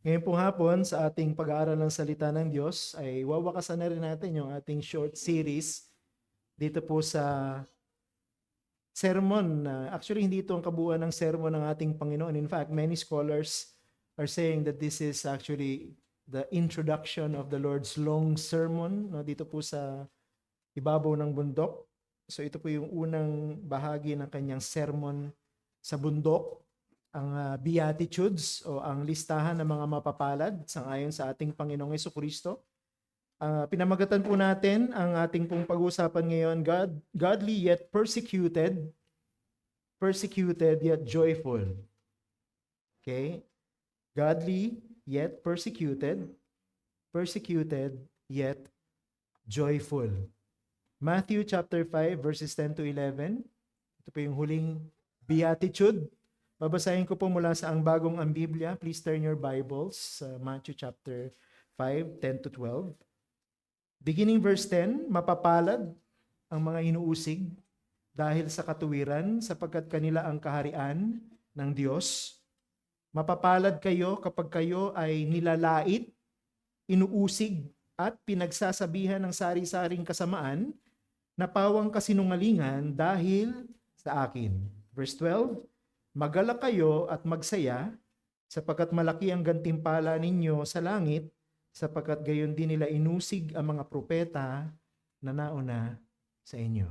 Ngayon pong hapon sa ating pag-aaral ng salita ng Diyos ay wawakasan na rin natin yung ating short series dito po sa sermon. Actually, hindi ito ang kabuuan ng sermon ng ating Panginoon. In fact, many scholars are saying that this is actually the introduction of the Lord's long sermon, no, dito po sa ibabaw ng bundok. So ito po yung unang bahagi ng kanyang sermon sa bundok, ang Beatitudes o ang listahan ng mga mapapalad sangayon sa ating Panginoong Jesucristo. Pinamagatan po natin ang ating pong pag-uusapan ngayon, godly yet persecuted, persecuted yet joyful. Okay? Godly yet persecuted, persecuted yet joyful. Matthew chapter 5 verses 10 to 11. Ito po yung huling beatitude. Babasahin ko po mula sa ang bagong ang Biblia. Please turn your Bibles sa Matthew chapter 5, 10 to 12. Beginning verse 10, mapapalad ang mga inuusig dahil sa katuwiran sapagkat kanila ang kaharian ng Diyos. Mapapalad kayo kapag kayo ay nilalait, inuusig at pinagsasabihan ng sari-saring kasamaan na pawang kasinungalingan dahil sa akin. Verse 12, magalak kayo at magsaya sapagkat malaki ang gantimpala ninyo sa langit sapagkat gayon din nila inusig ang mga propeta na nauna sa inyo.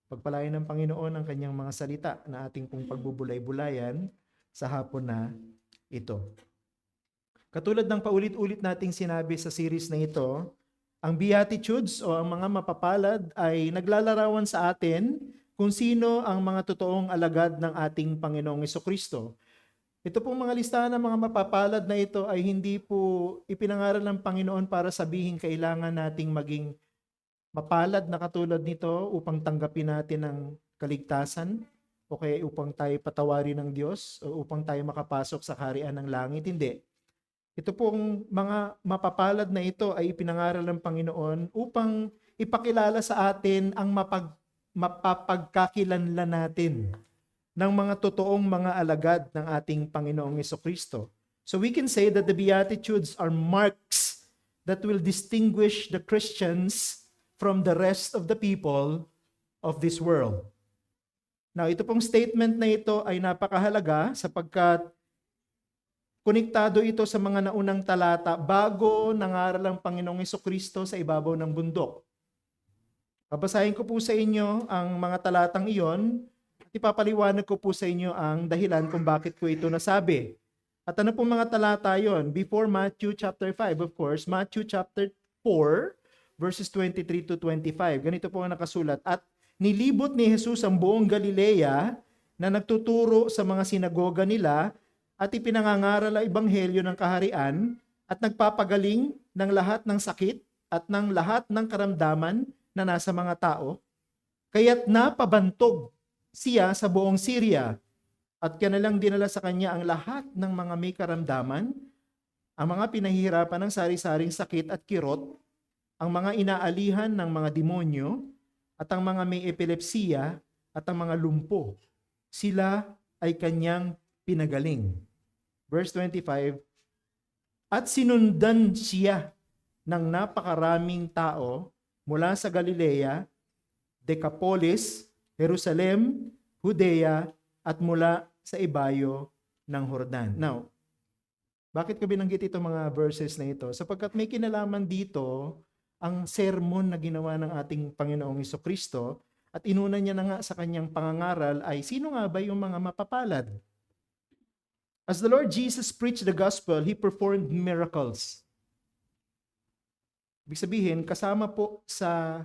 Pagpalain ng Panginoon ang kanyang mga salita na ating pong pagbubulay-bulayan sa hapon na ito. Katulad ng paulit-ulit nating sinabi sa series na ito, ang Beatitudes o ang mga mapapalad ay naglalarawan sa atin kung sino ang mga totoong alagad ng ating Panginoong Jesucristo. Ito pong mga listahan ng mga mapapalad na ito ay hindi po ipinangaral ng Panginoon para sabihin kailangan nating maging mapalad na katulad nito upang tanggapin natin ang kaligtasan o kaya upang tayo patawarin ng Diyos o upang tayo makapasok sa kaharian ng langit. Hindi. Ito pong mga mapapalad na ito ay ipinangaral ng Panginoon upang ipakilala sa atin ang mapapagkakilanlan natin ng mga totoong mga alagad ng ating Panginoong Jesucristo. So we can say that the Beatitudes are marks that will distinguish the Christians from the rest of the people of this world. Now, ito pong statement na ito ay napakahalaga sapagkat konektado ito sa mga naunang talata bago nangaral ang Panginoong Jesucristo sa ibabaw ng bundok. Babasahin ko po sa inyo ang mga talatang iyon at ipapaliwanag ko po sa inyo ang dahilan kung bakit ko ito nasabi. At ano po mga talata yon? Before Matthew chapter 5, of course, Matthew chapter 4, verses 23 to 25. Ganito po ang nakasulat. At nilibot ni Jesus ang buong Galilea na nagtuturo sa mga sinagoga nila at ipinangangaral ang ebanghelyo ng kaharian at nagpapagaling ng lahat ng sakit at ng lahat ng karamdaman na nasa mga tao. Kaya't napabantog siya sa buong Syria at kanilang dinala sa kanya ang lahat ng mga may karamdaman, ang mga pinahihirapan ng sari-saring sakit at kirot, ang mga inaalihan ng mga demonyo, at ang mga may epilepsiya at ang mga lumpo. Sila ay kanyang pinagaling. Verse 25, at sinundan siya ng napakaraming tao mula sa Galilea, Decapolis, Jerusalem, Judea, at mula sa ibayo ng Jordan. Now, bakit ko binanggit itong mga verses na ito? Sapagkat may kinalaman dito ang sermon na ginawa ng ating Panginoong Jesucristo at inuna niya na nga sa kanyang pangangaral ay sino nga ba yung mga mapapalad? As the Lord Jesus preached the gospel, He performed miracles. Ibig sabihin, kasama po sa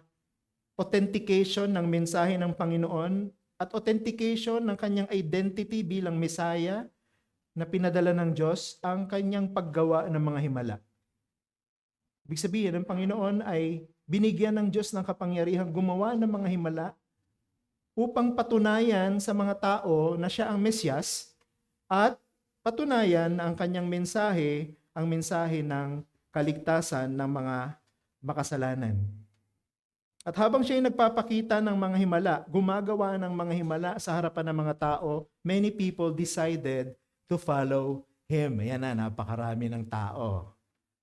authentication ng mensahe ng Panginoon at authentication ng kanyang identity bilang Messiah na pinadala ng Diyos ang kanyang paggawa ng mga himala. Ibig sabihin, ang Panginoon ay binigyan ng Diyos ng kapangyarihang gumawa ng mga himala upang patunayan sa mga tao na siya ang Mesyas at patunayan na ang kanyang mensahe, ang mensahe ng kaligtasan ng mga makasalanan. At habang siya ay nagpapakita ng mga himala, gumagawa ng mga himala sa harapan ng mga tao, many people decided to follow Him. Ayan na, napakarami ng tao.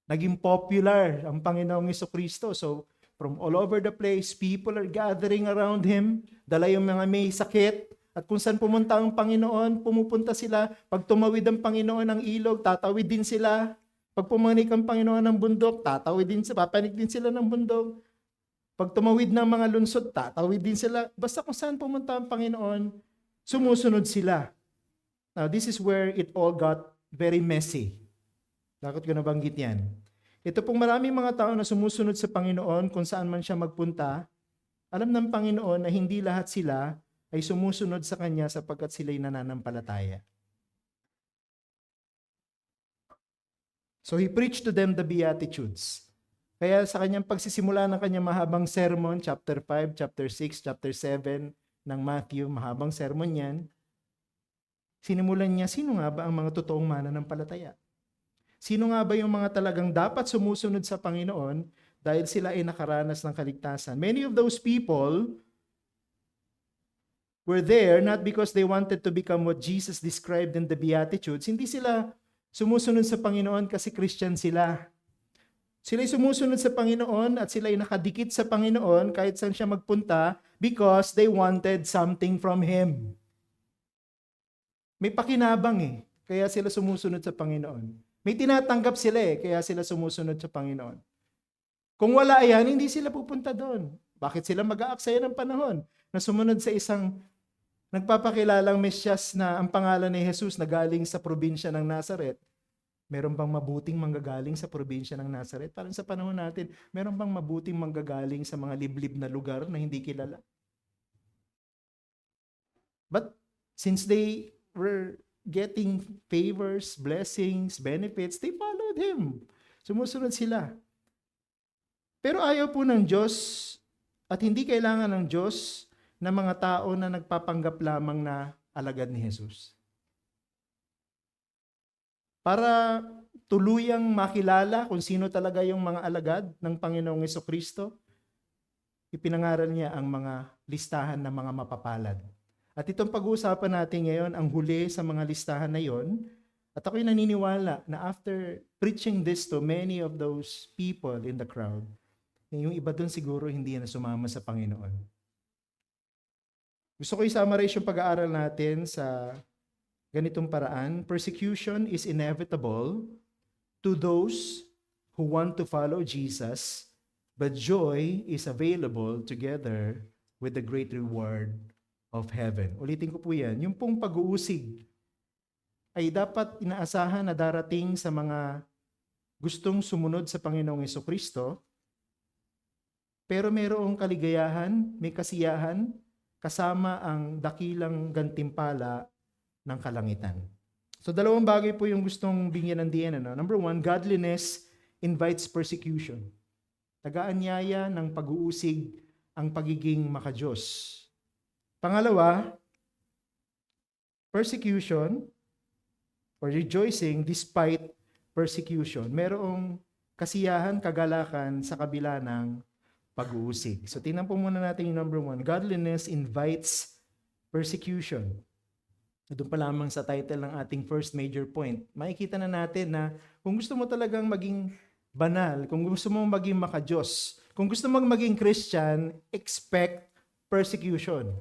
Naging popular ang Panginoong Jesucristo. So, from all over the place, people are gathering around Him. Dala yung mga may sakit. At kung saan pumunta ang Panginoon, pumupunta sila. Pag tumawid ang Panginoon ng ilog, tatawid din sila. Pag pumanik ang Panginoon ng bundok, tatawid din sila, papanik din sila ng bundok. Pag tumawid ng mga lunsod, tatawid din sila. Basta kung saan pumunta ang Panginoon, sumusunod sila. Now, this is where it all got very messy. Bakit ko nabanggit yan? Ito pong maraming mga tao na sumusunod sa Panginoon kung saan man siya magpunta, alam ng Panginoon na hindi lahat sila ay sumusunod sa Kanya sapagkat sila'y nananampalataya. So He preached to them the Beatitudes. Kaya sa kanyang pagsisimula ng kanyang mahabang sermon, chapter 5, chapter 6, chapter 7 ng Matthew, mahabang sermon yan, sinimulan niya, sino nga ba ang mga totoong mananampalataya? Sino nga ba yung mga talagang dapat sumusunod sa Panginoon dahil sila ay nakaranas ng kaligtasan? Many of those people were there not because they wanted to become what Jesus described in the Beatitudes. Hindi sila sumusunod sa Panginoon kasi Christian sila. Sila'y sumusunod sa Panginoon at sila'y nakadikit sa Panginoon kahit saan siya magpunta because they wanted something from Him. May pakinabang kaya sila sumusunod sa Panginoon. May tinatanggap sila kaya sila sumusunod sa Panginoon. Kung wala yan, hindi sila pupunta doon. Bakit sila mag-aaksaya ng panahon na sumunod sa isang nagpapakilalang Mesyas na ang pangalan ni Jesus na galing sa probinsya ng Nazaret? Meron bang mabuting manggagaling sa probinsya ng Nazaret? Parang sa panahon natin, meron bang mabuting manggagaling sa mga liblib na lugar na hindi kilala? But since they were getting favors, blessings, benefits, they followed Him. Sumusunod sila. Pero ayaw po ng Diyos at hindi kailangan ng Diyos na mga tao na nagpapanggap lamang na alagad ni Jesus. Para tuluyang makilala kung sino talaga yung mga alagad ng Panginoong Jesucristo, ipinangaral niya ang mga listahan ng mga mapapalad. At itong pag-uusapan natin ngayon, ang huli sa mga listahan na yon. At ako'y naniniwala na after preaching this to many of those people in the crowd, yung iba doon siguro hindi na sumama sa Panginoon. Gusto ko i-summarize yung pag-aaral natin sa ganitong paraan. Persecution is inevitable to those who want to follow Jesus, but joy is available together with the great reward of heaven. Ulitin ko po yan. Yung pong pag-uusig ay dapat inaasahan na darating sa mga gustong sumunod sa Panginoong Jesucristo, pero mayroong kaligayahan, may kasiyahan, kasama ang dakilang gantimpala ng kalangitan. So dalawang bagay po yung gustong bigyan ng diyan. Number one, godliness invites persecution. Tagaanyaya ng pag-uusig ang pagiging makadiyos. Pangalawa, persecution or rejoicing despite persecution. Merong kasiyahan, kagalakan sa kabila ng pag-uusig. So tingnan po muna natin yung number one. Godliness invites persecution. Doon pa lamang sa title ng ating first major point. Makikita na natin na kung gusto mo talagang maging banal, kung gusto mo maging makadiyos, kung gusto mo maging Christian, expect persecution.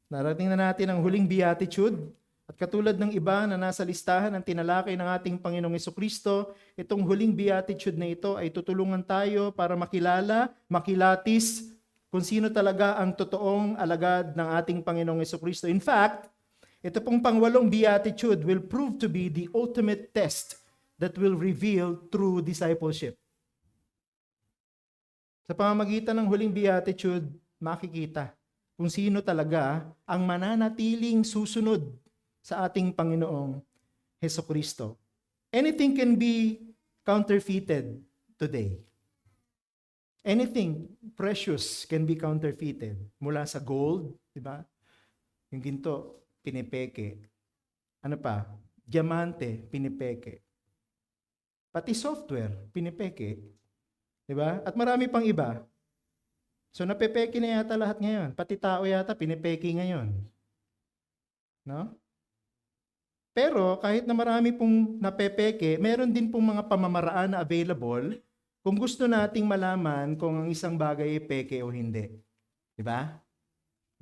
Narating na natin ang huling beatitude at katulad ng iba na nasa listahan ng tinalakay ng ating Panginoong Jesucristo, itong huling beatitude na ito ay tutulungan tayo para makilala, makilatis kung sino talaga ang totoong alagad ng ating Panginoong Jesucristo. In fact, ito pong pangwalong beatitude will prove to be the ultimate test that will reveal true discipleship. Sa pamamagitan ng huling beatitude, makikita kung sino talaga ang mananatiling susunod sa ating Panginoong Jesucristo. Anything can be counterfeited today. Anything precious can be counterfeited. Mula sa gold, di ba? Yung ginto, pinipeke. Ano pa? Diamante, pinipeke. Pati software, pinipeke. Di ba? At marami pang iba. So napepeke na yata lahat ngayon. Pati tao yata pinipeke ngayon. No? Pero kahit na marami pong napepeke, meron din pong mga pamamaraan na available kung gusto nating malaman kung ang isang bagay ay peke o hindi. Di ba?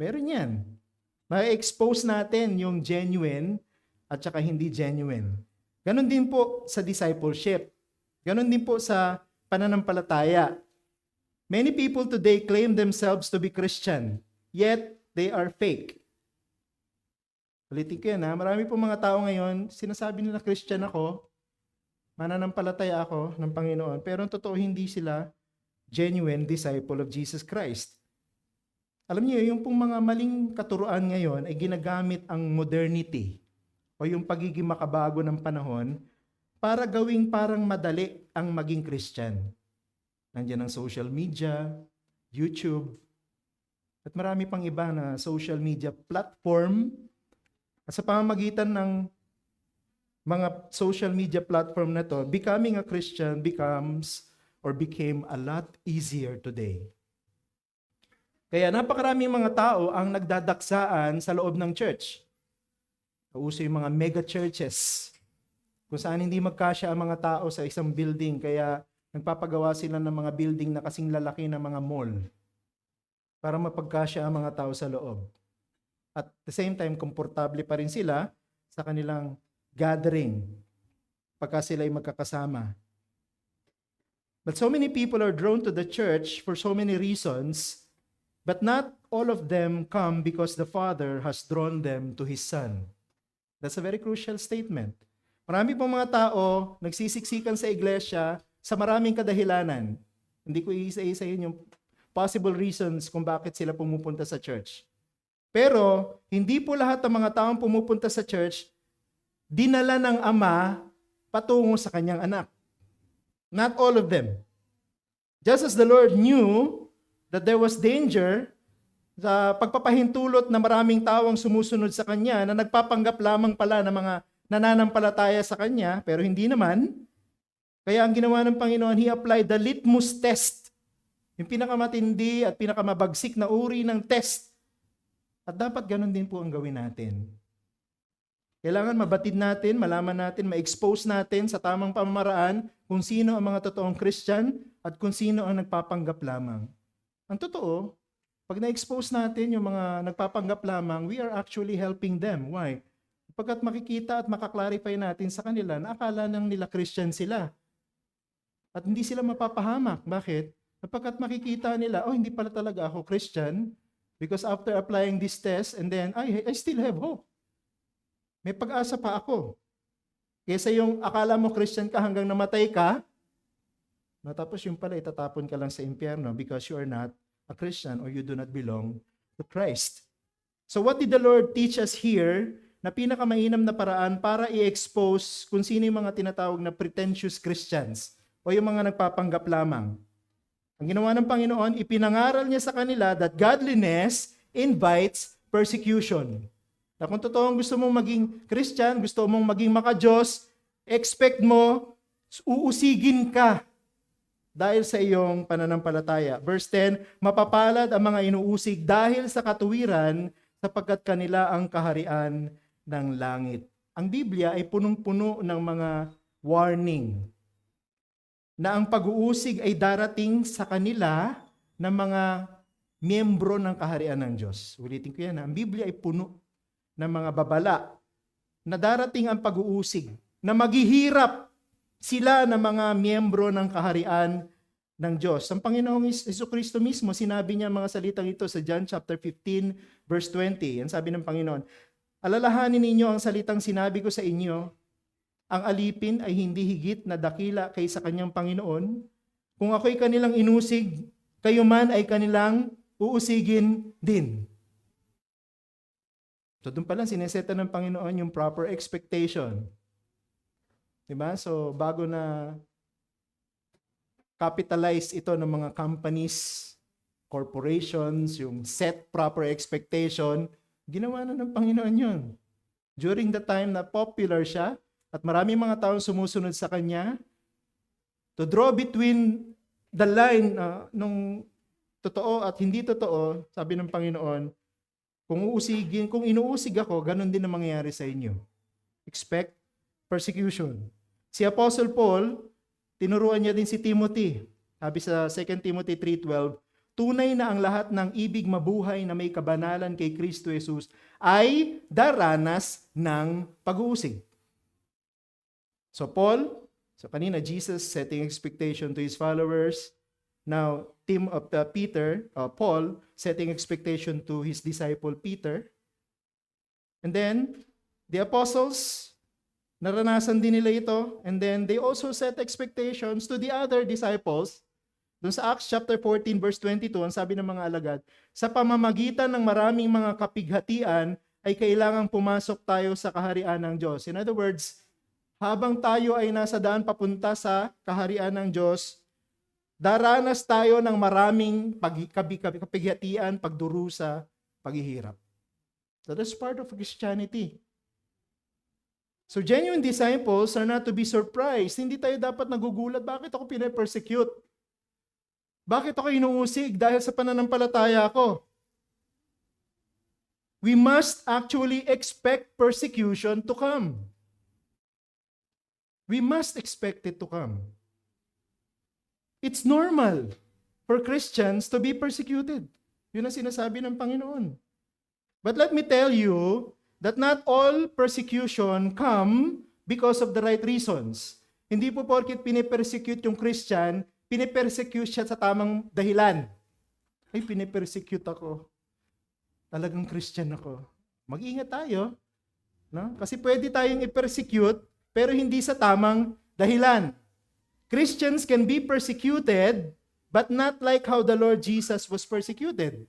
Meron yan. Ma-expose natin yung genuine at saka hindi genuine. Ganon din po sa discipleship. Ganon din po sa pananampalataya. Many people today claim themselves to be Christian, yet they are fake. Ulitin ko yan ha. Marami po mga tao ngayon, sinasabi nila Christian ako, mananampalataya ako ng Panginoon, pero ang totoo hindi sila genuine disciple of Jesus Christ. Alam niyo, yung pong mga maling katuruan ngayon ay ginagamit ang modernity o yung pagiging makabago ng panahon para gawing parang madali ang maging Christian. Nandiyan ang social media, YouTube, at marami pang iba na social media platform. At sa pamamagitan ng mga social media platform na to, becoming a Christian became a lot easier today. Kaya napakaraming mga tao ang nagdadaksaan sa loob ng church. Uso yung mga mega churches, kung saan hindi magkasya ang mga tao sa isang building, kaya nagpapagawa sila ng mga building na kasing lalaki ng mga mall para mapagkasya ang mga tao sa loob. At the same time, komportable pa rin sila sa kanilang gathering pagka sila ay magkakasama. But so many people are drawn to the church for so many reasons, but not all of them come because the Father has drawn them to His Son. That's a very crucial statement. Marami pong mga tao nagsisiksikan sa iglesia sa maraming kadahilanan. Hindi ko iisa-isahin yung possible reasons kung bakit sila pumupunta sa church. Pero hindi po lahat ng mga taong pumupunta sa church dinala ng Ama patungo sa kanyang anak. Not all of them. Just as the Lord knew that there was danger sa pagpapahintulot na maraming tawang sumusunod sa Kanya na nagpapanggap lamang pala ng mga nananampalataya sa Kanya, pero hindi naman. Kaya ang ginawa ng Panginoon, He applied the litmus test. Yung pinakamatindi at pinakamabagsik na uri ng test. At dapat ganun din po ang gawin natin. Kailangan mabatid natin, malaman natin, ma-expose natin sa tamang pamamaraan kung sino ang mga totoong Christian at kung sino ang nagpapanggap lamang. Ang totoo, pag na-expose natin yung mga nagpapanggap lamang, we are actually helping them. Why? Pagkat makikita at makaklarify natin sa kanila na akala nang nila Christian sila. At hindi sila mapapahamak. Bakit? Pagkat makikita nila, oh, hindi pala talaga ako Christian because after applying this test and then, I still have hope. May pag-asa pa ako. Kesa yung akala mo Christian ka hanggang namatay ka, matapos yung pala itatapon ka lang sa impyerno because you are not a Christian or you do not belong to Christ. So what did the Lord teach us here na pinakamainam na paraan para i-expose kung sino yung mga tinatawag na pretentious Christians o yung mga nagpapanggap lamang? Ang ginawa ng Panginoon, ipinangaral niya sa kanila that godliness invites persecution. Na kung totoong gusto mong maging Christian, gusto mong maging maka-Diyos, expect mo, uusigin ka dahil sa iyong pananampalataya. Verse 10, mapapalad ang mga inuusig dahil sa katuwiran sapagkat kanila ang kaharian ng langit. Ang Biblia ay punong-puno ng mga warning na ang pag-uusig ay darating sa kanila ng mga miyembro ng kaharian ng Diyos. Ulitin ko yan, ang Biblia ay puno ng mga babala na darating ang pag-uusig, na maghihirap sila ng mga miyembro ng kaharian ng Diyos. Ang Panginoong Jesucristo mismo, sinabi niya mga salitang ito sa John chapter 15, verse 20. Yan sabi ng Panginoon, alalahanin ninyo ang salitang sinabi ko sa inyo, ang alipin ay hindi higit na dakila kaysa kanyang Panginoon. Kung ako'y kanilang inusig, kayo man ay kanilang uusigin din. So doon pa lang sineseta ng Panginoon yung proper expectation. Diba? So bago na capitalize ito ng mga companies, corporations, yung set proper expectation, ginawa na ng Panginoon yun. During the time na popular siya at maraming mga taong sumusunod sa Kanya, to draw between the line nung totoo at hindi totoo, sabi ng Panginoon, kung inuusig ako, ganun din ang mangyayari sa inyo. Expect persecution. Si Apostle Paul, tinuruan niya din si Timothy. Sabi sa 2 Timothy 3:12, tunay na ang lahat ng ibig mabuhay na may kabanalan kay Kristo Jesus ay daranas ng pag-uusig. So Paul, kanina Jesus setting expectation to his followers. Now Paul setting expectation to his disciple Peter. And then the apostles, naranasan din nila ito. And then they also set expectations to the other disciples. Doon sa Acts chapter 14 verse 22, ang sabi ng mga alagad, sa pamamagitan ng maraming mga kapighatian ay kailangang pumasok tayo sa kaharian ng Diyos. In other words, habang tayo ay nasa daan papunta sa kaharian ng Diyos, daranas tayo ng maraming kapighatian, pagdurusa, paghihirap. That is part of Christianity. So genuine disciples are not to be surprised. Hindi tayo dapat nagugulat, bakit ako pinapersecute? Bakit ako inuusig dahil sa pananampalataya ko? We must actually expect persecution to come. We must expect it to come. It's normal for Christians to be persecuted. Yun ang sinasabi ng Panginoon. But let me tell you that not all persecution come because of the right reasons. Hindi po porket pinipersecute yung Christian, pinipersecute siya sa tamang dahilan. Ay, pinipersecute ako. Talagang Christian ako. Mag-ingat tayo. No? Kasi pwede tayong i-persecute, pero hindi sa tamang dahilan. Christians can be persecuted, but not like how the Lord Jesus was persecuted.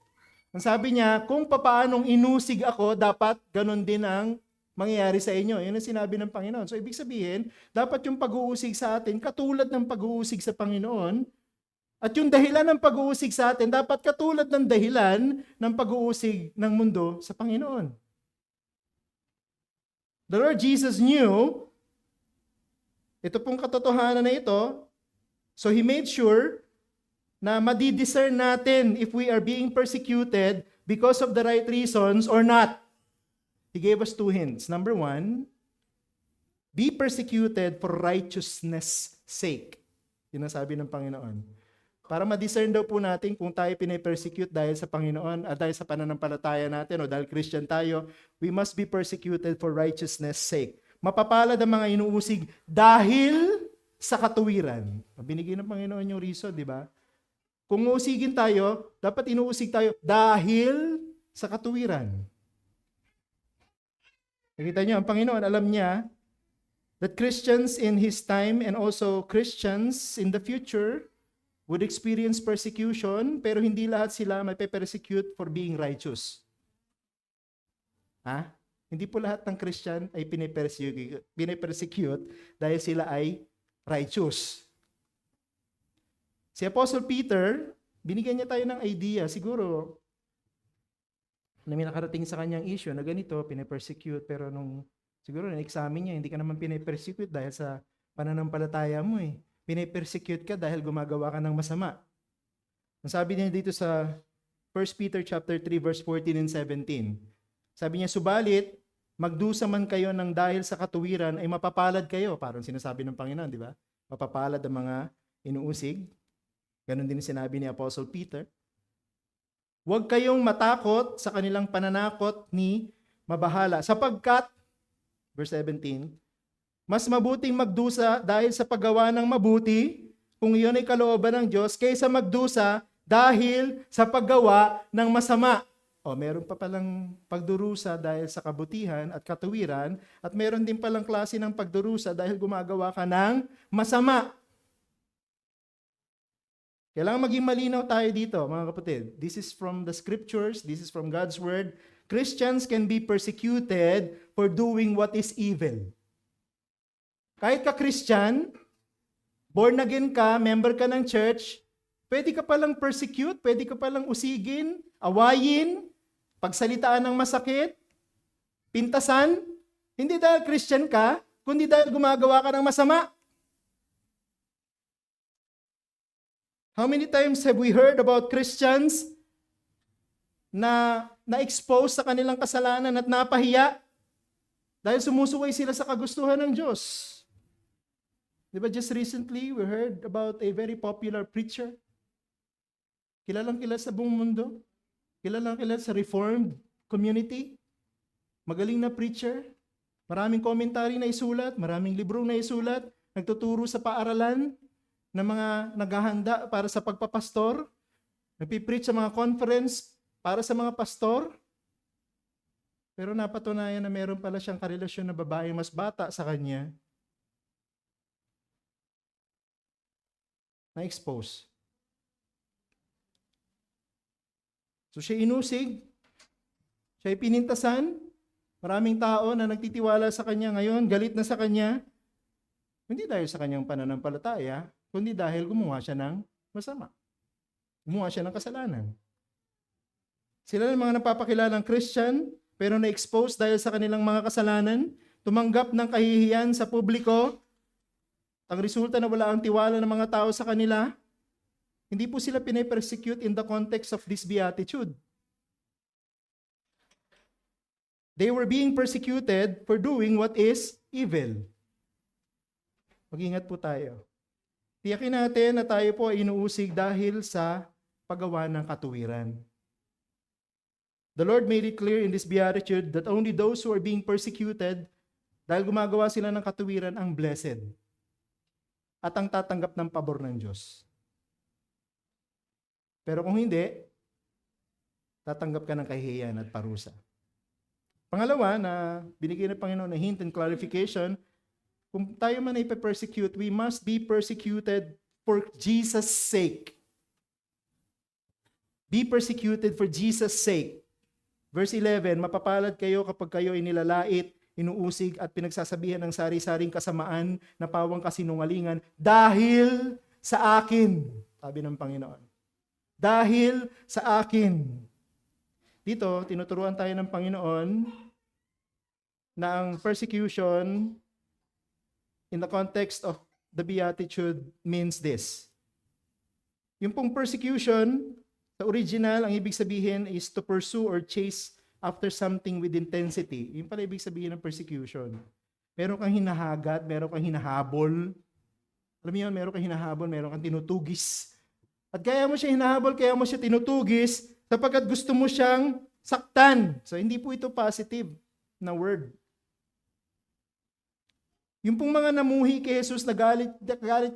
Ang sabi niya, kung papaanong inusig ako, dapat ganun din ang mangyayari sa inyo. Yun ang sinabi ng Panginoon. So ibig sabihin, dapat yung pag-uusig sa atin, katulad ng pag-uusig sa Panginoon, at yung dahilan ng pag-uusig sa atin, dapat katulad ng dahilan ng pag-uusig ng mundo sa Panginoon. The Lord Jesus knew, ito pong katotohanan na ito, so He made sure na madidiscern natin if we are being persecuted because of the right reasons or not. He gave us 2 hints. Number 1, be persecuted for righteousness' sake. Yun ang sabi ng Panginoon. Para ma-discern daw po natin kung tayo pinipersecute dahil sa Panginoon at dahil sa pananampalataya natin o dahil Christian tayo, we must be persecuted for righteousness' sake. Mapapalad ang mga inuusig dahil sa katuwiran. Binigay ng Panginoon yung reason, di ba? Kung uusigin tayo, dapat inuusig tayo dahil sa katuwiran. Nakita niyo, ang Panginoon, alam niya that Christians in His time and also Christians in the future would experience persecution, pero hindi lahat sila may persecute for being righteous. Ha? Hindi po lahat ng Christian ay pinipersecute dahil sila ay righteous. Si Apostle Peter, binigyan niya tayo ng idea, siguro, na may nakarating sa kanyang issue na ganito, pinipersecute, pero siguro na-examine niya, hindi ka naman pinipersecute dahil sa pananampalataya mo eh. Pinipersecute ka dahil gumagawa ka ng masama. Ang sabi niya dito sa 1 Peter chapter 3 verse 14 and 17. Sabi niya, subalit, magdusa man kayo ng dahil sa katuwiran ay mapapalad kayo. Parang sinasabi ng Panginoon, di ba? Mapapalad ang mga inuusig. Ganon din sinabi ni Apostle Peter. Huwag kayong matakot sa kanilang pananakot ni mabahala. Sapagkat, verse 17, mas mabuting magdusa dahil sa paggawa ng mabuti, kung iyon ay kalooban ng Diyos, kaysa magdusa dahil sa paggawa ng masama. O, meron pa palang pagdurusa dahil sa kabutihan at katuwiran, at meron din palang klase ng pagdurusa dahil gumagawa ka ng masama. Kailangan maging malinaw tayo dito, mga kapatid. This is from the scriptures, this is from God's word. Christians can be persecuted for doing what is evil. Kahit ka Christian, born again ka, member ka ng church, pwede ka palang persecute, pwede ka palang usigin, awayin, pagsalitaan ng masakit, pintasan, hindi dahil Christian ka, kundi dahil gumagawa ka ng masama. How many times have we heard about Christians na na-expose sa kanilang kasalanan at napahiya Dahil sumusuway sila sa kagustuhan ng Diyos. Di ba just recently, we heard about a very popular preacher. Kilalang kilala sa buong mundo. Kilalang kilala sa Reformed community. Magaling na preacher. Maraming commentary na isulat, maraming librong na isulat, nagtuturo sa paaralan ng mga naghahanda para sa pagpapastor, nagpipreach sa mga conference para sa mga pastor. Pero napatunayan na meron pala siyang karelasyon na babae mas bata sa kanya, na-expose. So siya inusig, siya ipinintasan, maraming tao na nagtitiwala sa kanya ngayon, galit na sa kanya, hindi dahil sa kanyang pananampalataya, kundi dahil gumawa siya ng masama. Gumawa siya ng kasalanan. Sila ng mga napapakilalang Christian, pero na-expose dahil sa kanilang mga kasalanan, tumanggap ng kahihiyan sa publiko, ang resulta na wala ang tiwala ng mga tao sa kanila, hindi po sila pinapersecute in the context of this beatitude. They were being persecuted for doing what is evil. Mag-ingat po tayo. Tiyakin natin na tayo po ay inuusig dahil sa paggawa ng katuwiran. The Lord made it clear in this beatitude that only those who are being persecuted dahil gumagawa sila ng katuwiran ang blessed at ang tatanggap ng pabor ng Diyos. Pero kung hindi, tatanggap ka ng kahihiyan at parusa. Pangalawa na binigyan ng Panginoon na hint and clarification, kung tayo man ay persecute, we must be persecuted for Jesus' sake. Be persecuted for Jesus' sake. Verse 11, mapapalad kayo kapag kayo ay nilalait, inuusig at pinagsasabihan ng sari-saring kasamaan na pawang kasinungalingan dahil sa akin, sabi ng Panginoon. Dahil sa akin. Dito, tinuturuan tayo ng Panginoon na ang persecution in the context of the beatitude means this. Yung pong persecution, sa original, ang ibig sabihin is to pursue or chase after something with intensity. Yung pala ibig sabihin ng persecution. Meron kang hinahagat, meron kang hinahabol. Alam mo yun, meron kang hinahabol, meron kang tinutugis. At kaya mo siya hinahabol, kaya mo siya tinutugis, sapagkat gusto mo siyang saktan. So, hindi po ito positive na word. Yung pong mga namuhi kay Jesus, nagalit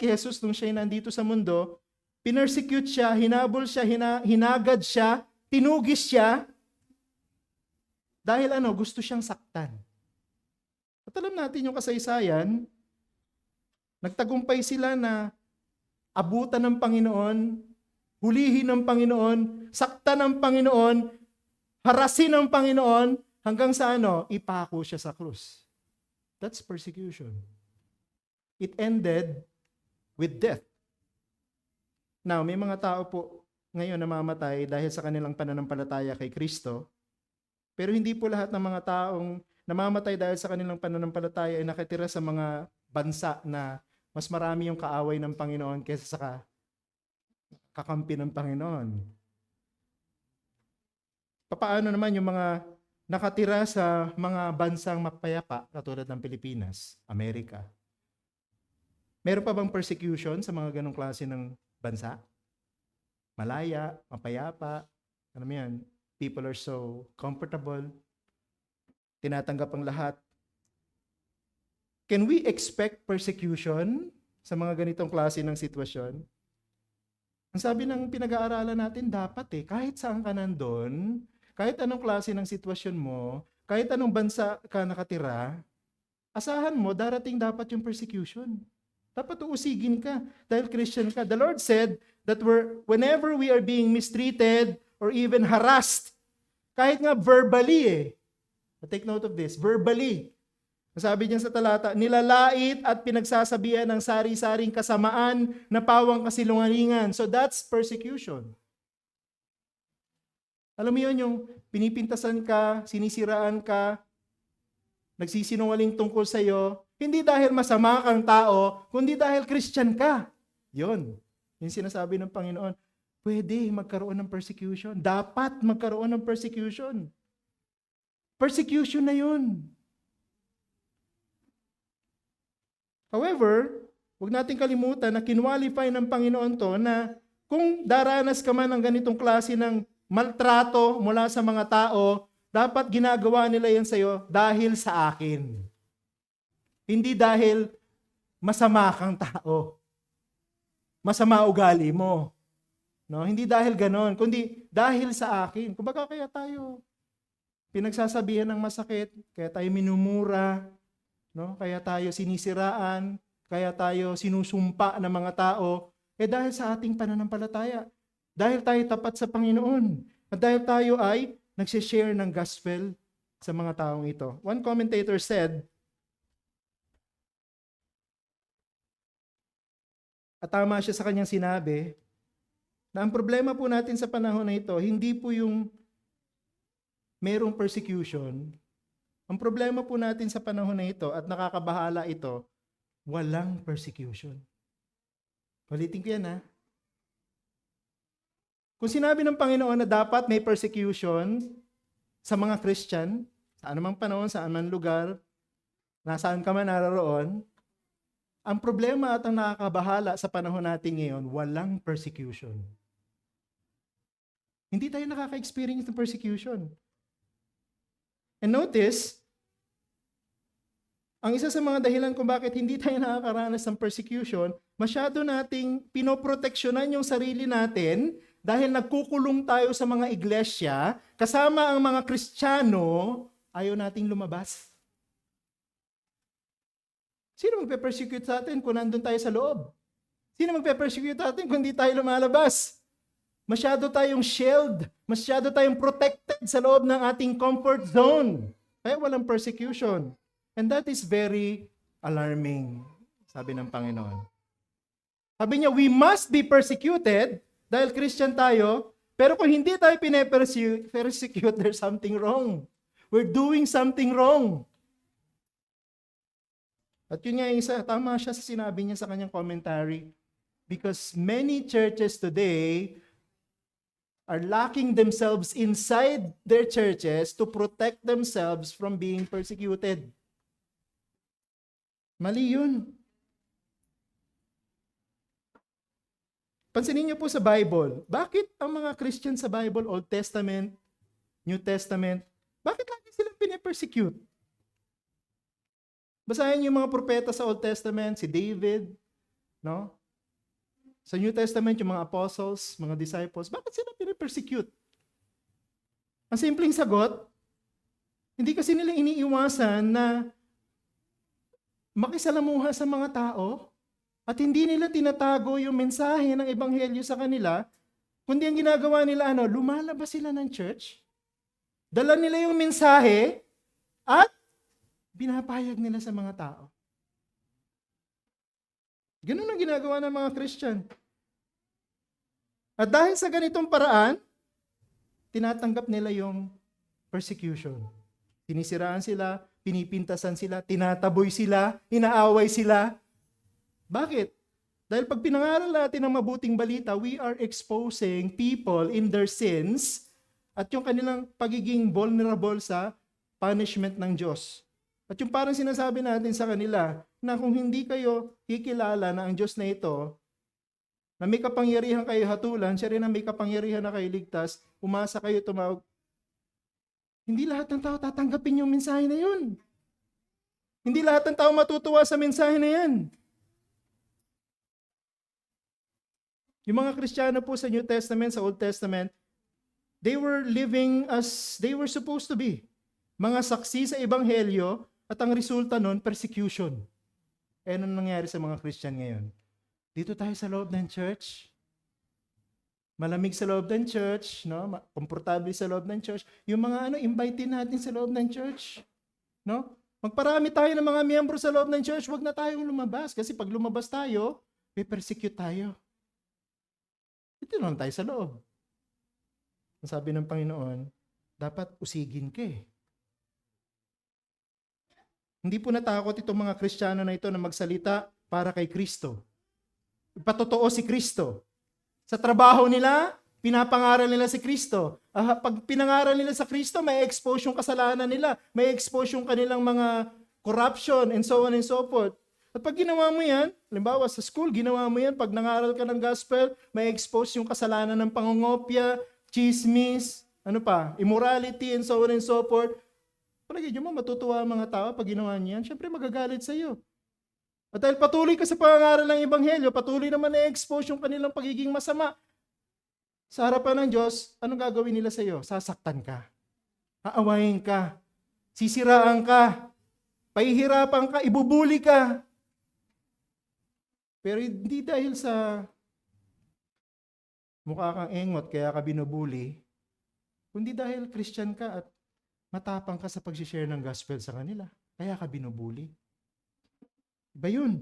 kay Jesus nung siya nandito sa mundo, pinersecute siya, hinabol siya, hinagad siya, tinugis siya, dahil gusto siyang saktan. At alam natin yung kasaysayan, nagtagumpay sila na abutan ng Panginoon, hulihin ng Panginoon, saktan ng Panginoon, harasin ng Panginoon, hanggang sa ipako siya sa krus. That's persecution. It ended with death. Now, may mga tao po ngayon namamatay dahil sa kanilang pananampalataya kay Kristo, pero hindi po lahat ng mga taong namamatay dahil sa kanilang pananampalataya ay nakatira sa mga bansa na mas marami yung kaaway ng Panginoon kaysa sa kakampi ng Panginoon. Paano naman yung mga nakatira sa mga bansang mapayapa katulad ng Pilipinas, Amerika? Meron pa bang persecution sa mga ganong klase ng bansa? Malaya, mapayapa, alam mo yan, people are so comfortable, tinatanggap ang lahat. Can we expect persecution sa mga ganitong klase ng sitwasyon? Ang sabi ng pinag-aaralan natin, dapat kahit saan ka nandun, kahit anong klase ng sitwasyon mo, kahit anong bansa ka nakatira, asahan mo, darating dapat yung persecution. Dapat usigin ka dahil Christian ka. The Lord said that whenever we are being mistreated or even harassed, kahit nga verbally take note of this, verbally. Sabi niya sa talata, nilalait at pinagsasabihan ng sari-saring kasamaan na pawang kasinungalingan. So that's persecution. Alam mo yun, yung pinipintasan ka, sinisiraan ka, nagsisinungaling tungkol sa'yo, hindi dahil masama kang tao, kundi dahil Christian ka. Yun. Yung sinasabi ng Panginoon, pwede magkaroon ng persecution. Dapat magkaroon ng persecution. Persecution na yun. However, huwag natin kalimutan na kinwalify ng Panginoon to na kung daranas ka man ng ganitong klase ng maltrato mula sa mga tao, dapat ginagawa nila yan sa'yo dahil sa akin. Hindi dahil masama kang tao. Masama ugali mo. No, hindi dahil ganon, kundi dahil sa akin. Kumbaga kaya tayo pinagsasabihan ng masakit, kaya tayo minumura, no? Kaya tayo sinisiraan, kaya tayo sinusumpa ng mga tao, dahil sa ating pananampalataya. Dahil tayo tapat sa Panginoon. At dahil tayo ay nagsishare ng gospel sa mga taong ito. One commentator said, at tama siya sa kanyang sinabi, na ang problema po natin sa panahon na ito, hindi po yung merong persecution. Ang problema po natin sa panahon na ito at nakakabahala ito, walang persecution. Ulitin ko yan ha. Kung sinabi ng Panginoon na dapat may persecution sa mga Christian, sa anumang panahon, sa anumang lugar, nasaan ka man naroon, ang problema at ang nakakabahala sa panahon natin ngayon, walang persecution. Hindi tayo nakaka-experience ng persecution. And notice, ang isa sa mga dahilan kung bakit hindi tayo nakakaranas ng persecution, masyado nating pinoproteksyonan yung sarili natin dahil nagkukulong tayo sa mga iglesia, kasama ang mga Kristiyano, ayaw nating lumabas. Sino magpe-persecute sa atin kung nandun tayo sa loob? Sino magpe-persecute sa atin kung hindi tayo lumalabas? Masyado tayong shield, masyado tayong protected sa loob ng ating comfort zone. Kaya walang persecution. And that is very alarming, sabi ng Panginoon. Sabi niya, we must be persecuted dahil Christian tayo, pero kung hindi tayo persecute, there's something wrong. We're doing something wrong. At yun nga isa, tama siya sa sinabi niya sa kanyang commentary. Because many churches today are locking themselves inside their churches to protect themselves from being persecuted. Mali yun. Pansinin niyo po sa Bible, bakit ang mga Christian sa Bible, Old Testament, New Testament, bakit lagi silang pinipersecute? Basahin yung mga propeta sa Old Testament, si David, no? Sa New Testament, yung mga apostles, mga disciples, bakit sila pinipersecute? Ang simpleng sagot, hindi kasi nila iniiwasan na makisalamuha sa mga tao at hindi nila tinatago yung mensahe ng ebanghelyo sa kanila, kundi ang ginagawa nila, lumalabas sila ng church, dala nila yung mensahe at binapayag nila sa mga tao. Ganun ang ginagawa ng mga Christian. At dahil sa ganitong paraan, tinatanggap nila yung persecution. Sinisiraan sila, pinipintasan sila, tinataboy sila, inaaway sila. Bakit? Dahil pag pinangaral natin ang mabuting balita, we are exposing people in their sins at yung kanilang pagiging vulnerable sa punishment ng Diyos. At yung parang sinasabi natin sa kanila na kung hindi kayo kikilala na ang Diyos na ito, na may kapangyarihan kayo hatulan, siya rin ang may kapangyarihan na kayo ligtas, umasa kayo tumawag. Hindi lahat ng tao tatanggapin yung mensahe na yun. Hindi lahat ng tao matutuwa sa mensahe na yan. Yung mga Kristiyano po sa New Testament, sa Old Testament, they were living as they were supposed to be. Mga saksi sa Ebanghelyo, at ang resulta nun, persecution. Anong nangyari sa mga Christian ngayon? Dito tayo sa loob ng church. Malamig sa loob ng church, no? Komportable sa loob ng church. Yung mga invite natin sa loob ng church, no? Magparami tayo ng mga miyembro sa loob ng church, wag na tayong lumabas kasi pag lumabas tayo, may persecute tayo. Ito naman tayo sa loob. Ang sabi ng Panginoon, dapat usigin ka eh. Hindi po natakot itong mga Kristiyano na ito na magsalita para kay Kristo. Ipatotoo si Kristo. Sa trabaho nila, pinapangaral nila si Kristo. Pag pinangaral nila sa Kristo, may expose yung kasalanan nila. May expose yung kanilang mga corruption and so on and so forth. At pag ginawa mo yan, halimbawa sa school, ginawa mo yan, pag nangaral ka ng gospel, may expose yung kasalanan ng pangungopia, chismis, immorality, and so on and so forth. Palagi nyo mo, matutuwa ang mga tao pag ginawa niyan. Siyempre, magagalit sa iyo. At dahil patuloy ka sa pangangaral ng Ebanghelyo, patuloy naman na-expose yung kanilang pagiging masama. Sa harapan ng Diyos, anong gagawin nila sa iyo? Sasaktan ka. Aawayin ka. Sisiraan ka. Pahihirapan ka. Ibubuli ka. Pero hindi dahil sa mukha kang engot kaya ka binubuli, kundi dahil Christian ka at matapang ka sa pag-share ng gospel sa kanila. Kaya ka binubuli. Iba yun.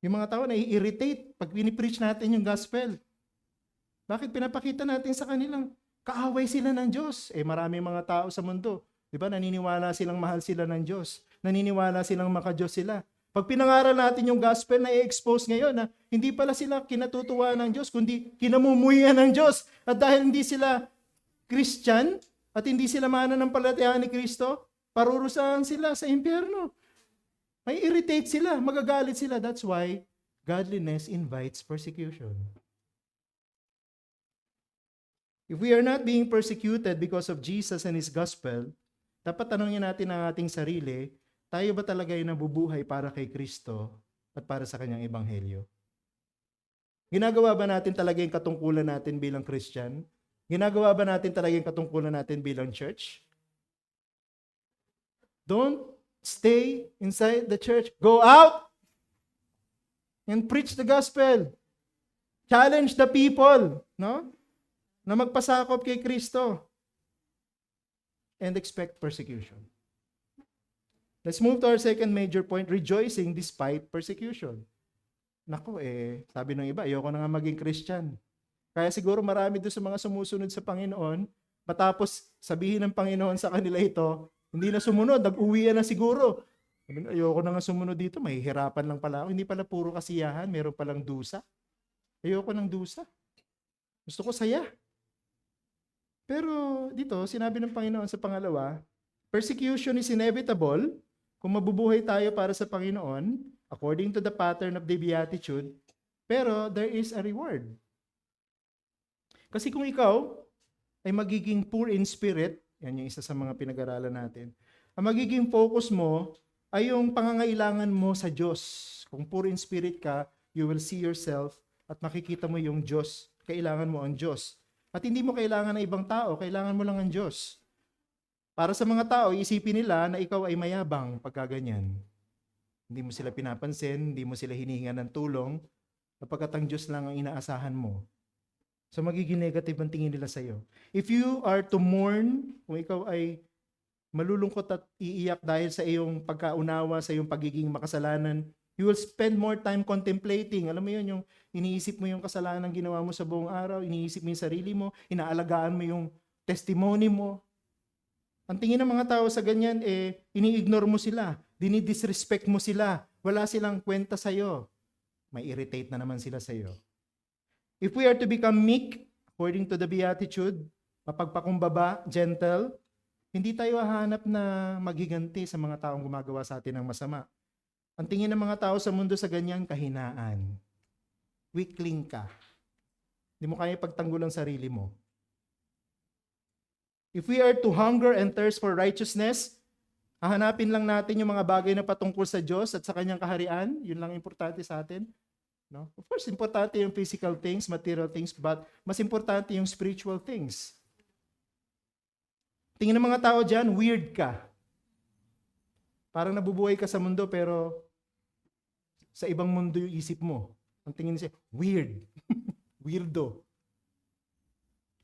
Yung mga tao nai-irritate pag pinipreach natin yung gospel. Bakit pinapakita natin sa kanilang kaaway sila ng Diyos? Maraming mga tao sa mundo, di ba, naniniwala silang mahal sila ng Diyos. Naniniwala silang maka-Diyos sila. Pag pinangaral natin yung gospel, na-expose ngayon na hindi pala sila kinatutuwa ng Diyos, kundi kinamumuhian ng Diyos. At dahil hindi sila Christian at hindi sila mananampalataya ni Kristo, parurusahan sila sa impyerno. May irritate sila, magagalit sila. That's why godliness invites persecution. If we are not being persecuted because of Jesus and His gospel, dapat tanongin natin ang ating sarili, tayo ba talaga ay nabubuhay para kay Kristo at para sa Kanyang Ebanghelyo? Ginagawa ba natin talaga yung katungkulan natin bilang Christian? Ginagawa ba natin talaga yung katungkulan natin bilang church? Don't stay inside the church. Go out and preach the gospel. Challenge the people, no? Na magpasakop kay Kristo. And expect persecution. Let's move to our second major point, rejoicing despite persecution. Naku, sabi ng iba, ayoko na nga maging Christian. Kaya siguro marami doon sa mga sumusunod sa Panginoon, matapos sabihin ng Panginoon sa kanila ito, hindi na sumunod, nag-uwi na siguro. Ayoko na nga sumunod dito, mahihirapan lang pala ako. Hindi pala puro kasiyahan, meron palang dusa. Ayoko ng dusa. Gusto ko saya. Pero dito, sinabi ng Panginoon sa pangalawa, persecution is inevitable kung mabubuhay tayo para sa Panginoon, according to the pattern of the Beatitude, pero there is a reward. Kasi kung ikaw ay magiging poor in spirit, yan yung isa sa mga pinag-aralan natin, ang magiging focus mo ay yung pangangailangan mo sa Diyos. Kung poor in spirit ka, you will see yourself at makikita mo yung Diyos. Kailangan mo ang Diyos. At hindi mo kailangan ng ibang tao, kailangan mo lang ang Diyos. Para sa mga tao, isipin nila na ikaw ay mayabang pagkaganyan. Hindi mo sila pinapansin, hindi mo sila hinihingan ng tulong, kapagkat ang Diyos lang ang inaasahan mo. So magiging negative ang tingin nila sa iyo. If you are to mourn, kung ikaw ay malulungkot at iiyak dahil sa iyong pagkaunawa, sa iyong pagiging makasalanan, you will spend more time contemplating. Alam mo yun, yung iniisip mo yung kasalanan ginawa mo sa buong araw, iniisip mo yung sarili mo, inaalagaan mo yung testimony mo. Ang tingin ng mga tao sa ganyan, ini-ignore mo sila, dinidisrespect mo sila, wala silang kwenta sa'yo. May irritate na naman sila sa'yo. If we are to become meek, according to the Beatitude, mapagpakumbaba, gentle, hindi tayo hahanap na maghiganti sa mga taong gumagawa sa atin ng masama. Ang tingin ng mga tao sa mundo sa ganyan, kahinaan. Weakling ka. Hindi mo kaya pagtanggol ang sarili mo. If we are to hunger and thirst for righteousness, hahanapin lang natin yung mga bagay na patungkol sa Diyos at sa Kanyang kaharian. Yun lang importante sa atin. No? Of course, importante yung physical things, material things, but mas importante yung spiritual things. Tingin ng mga tao dyan, weird ka. Parang nabubuhay ka sa mundo pero sa ibang mundo yung isip mo. Ang tingin niya, weird. Weirdo.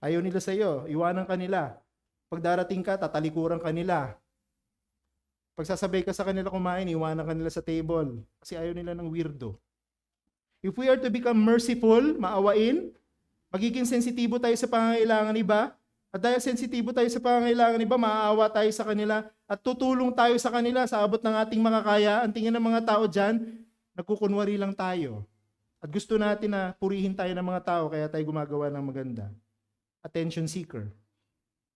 Ayaw nila sa iyo, iwanan ka nila. Pag darating ka, tatalikuran ka nila. Pag sasabay ka sa kanila kumain, iwanan ka nila sa table. Kasi ayaw nila ng weirdo. If we are to become merciful, maawain, magiging sensitibo tayo sa pangangailangan iba, at dahil sensitibo tayo sa pangangailangan iba, maaawa tayo sa kanila, at tutulong tayo sa kanila sa abot ng ating mga kaya. Ang tingin ng mga tao dyan, nagkukunwari lang tayo. At gusto natin na purihin tayo ng mga tao, kaya tayo gumagawa ng maganda. Attention seeker.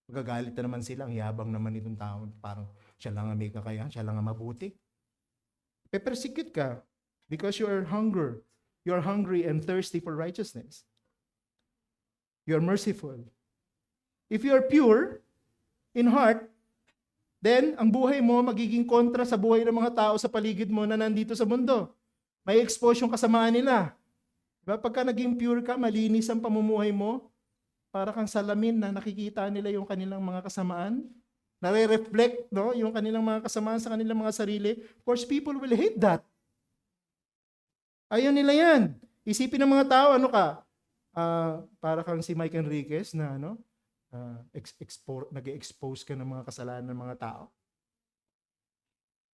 Magagalit na naman sila, ang yabang naman itong tao. Parang siya lang ang may kakayahan, siya lang ang mabuti. Pe-persecute ka because you are hungry and thirsty for righteousness. You are merciful. If you are pure in heart, then ang buhay mo magiging kontra sa buhay ng mga tao sa paligid mo na nandito sa mundo. May expose yung kasamaan nila. Diba? Pagka naging pure ka, malinis ang pamumuhay mo, para kang salamin na nakikita nila yung kanilang mga kasamaan. Nare-reflect, no, yung kanilang mga kasamaan sa kanilang mga sarili. Of course, people will hate that. Ayaw nila yan. Isipin ng mga tao, ano ka? Para kang si Mike Enriquez na nag-expose ka ng mga kasalanan ng mga tao.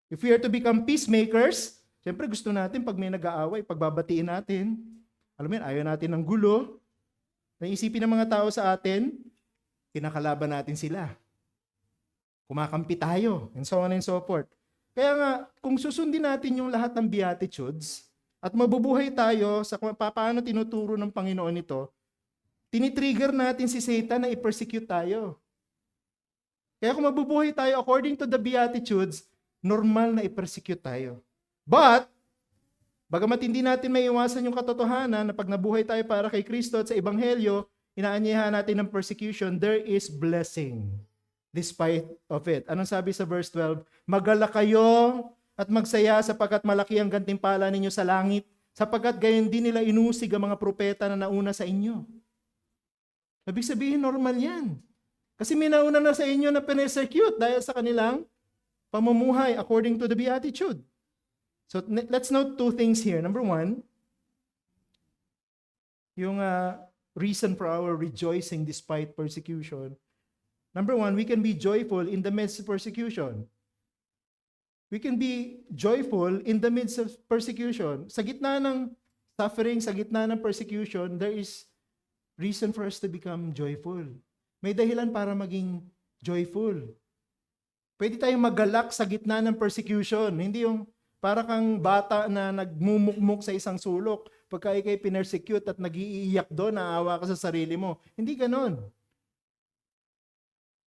If we are to become peacemakers, siyempre gusto natin pag may nag-aaway, pagbabatiin natin. Alam mo yun, ayaw natin ng gulo. Naisipin ng mga tao sa atin, kinakalaban natin sila. Kumakampi tayo, and so on and so forth. Kaya nga, kung susundin natin yung lahat ng Beatitudes, at mabubuhay tayo sa paano tinuturo ng Panginoon ito, tinitrigger natin si Satan na i-persecute tayo. Kaya kung mabubuhay tayo according to the Beatitudes, normal na i-persecute tayo. But, bagamat hindi natin may iwasan yung katotohanan na pag nabuhay tayo para kay Kristo at sa Ebanghelyo, inaanyayahan natin ng persecution, there is blessing despite of it. Anong sabi sa verse 12? Magalak kayo at magsaya sapagkat malaki ang gantimpala ninyo sa langit, sapagkat gayon din nila inusig ang mga propeta na nauna sa inyo. Ibig sabihin, normal yan. Kasi may nauna na sa inyo na pinersecute dahil sa kanilang pamumuhay according to the Beatitude. So let's note two things here. Number one, yung reason for our rejoicing despite persecution. Number one, we can be joyful in the midst of persecution. We can be joyful in the midst of persecution. Sa gitna ng suffering, sa gitna ng persecution, there is reason for us to become joyful. May dahilan para maging joyful. Pwede tayong magalak sa gitna ng persecution. Hindi yung para kang bata na nagmumukmuk sa isang sulok. Pagka ikay pinersecute at nag-iiyak doon, naawa ka sa sarili mo. Hindi ganon.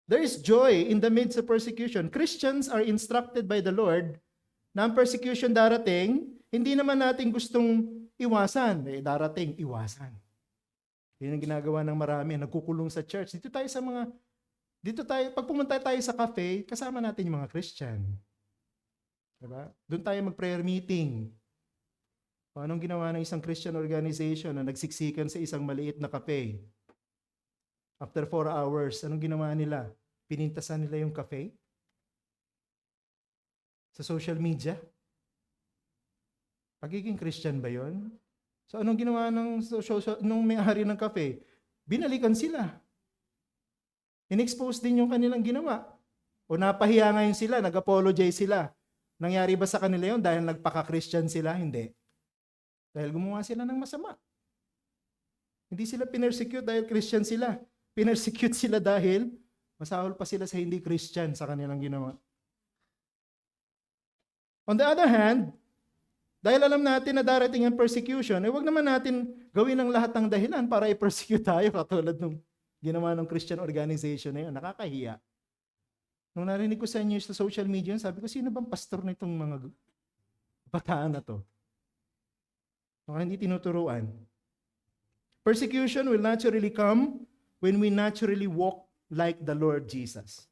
There is joy in the midst of persecution. Christians are instructed by the Lord na ang persecution darating, hindi naman natin gustong iwasan. Darating, iwasan. Yun ang ginagawa ng marami, nagkukulong sa church. Dito tayo, pag pumunta tayo sa cafe, kasama natin yung mga Christian. Diba? Doon tayo mag-prayer meeting. O anong ginawa ng isang Christian organization na nagsiksikan sa isang maliit na cafe? After 4 hours, anong ginawa nila? Pinintasan nila yung cafe? Sa social media? Pagiging Christian ba yun? So anong ginawa nung may-ari ng cafe? Binalikan sila. In-expose din yung kanilang ginawa. O napahiya ngayon sila, nag-apologize sila. Nangyari ba sa kanila yun dahil nagpaka-Christian sila? Hindi. Dahil gumawa sila ng masama. Hindi sila pinersecute dahil Christian sila. Pinersecute sila dahil masahol pa sila sa hindi Christian sa kanilang ginawa. On the other hand, dahil alam natin na darating ang persecution, huwag naman natin gawin ang lahat ng dahilan para i-persecute tayo katulad ng ginawa ng Christian organization na yun. Nakakahiya. Nung narinig ko sa inyo sa social media, sabi ko, sino bang pastor nitong mga bataan na to? Baka hindi tinuturuan. Persecution will naturally come when we naturally walk like the Lord Jesus.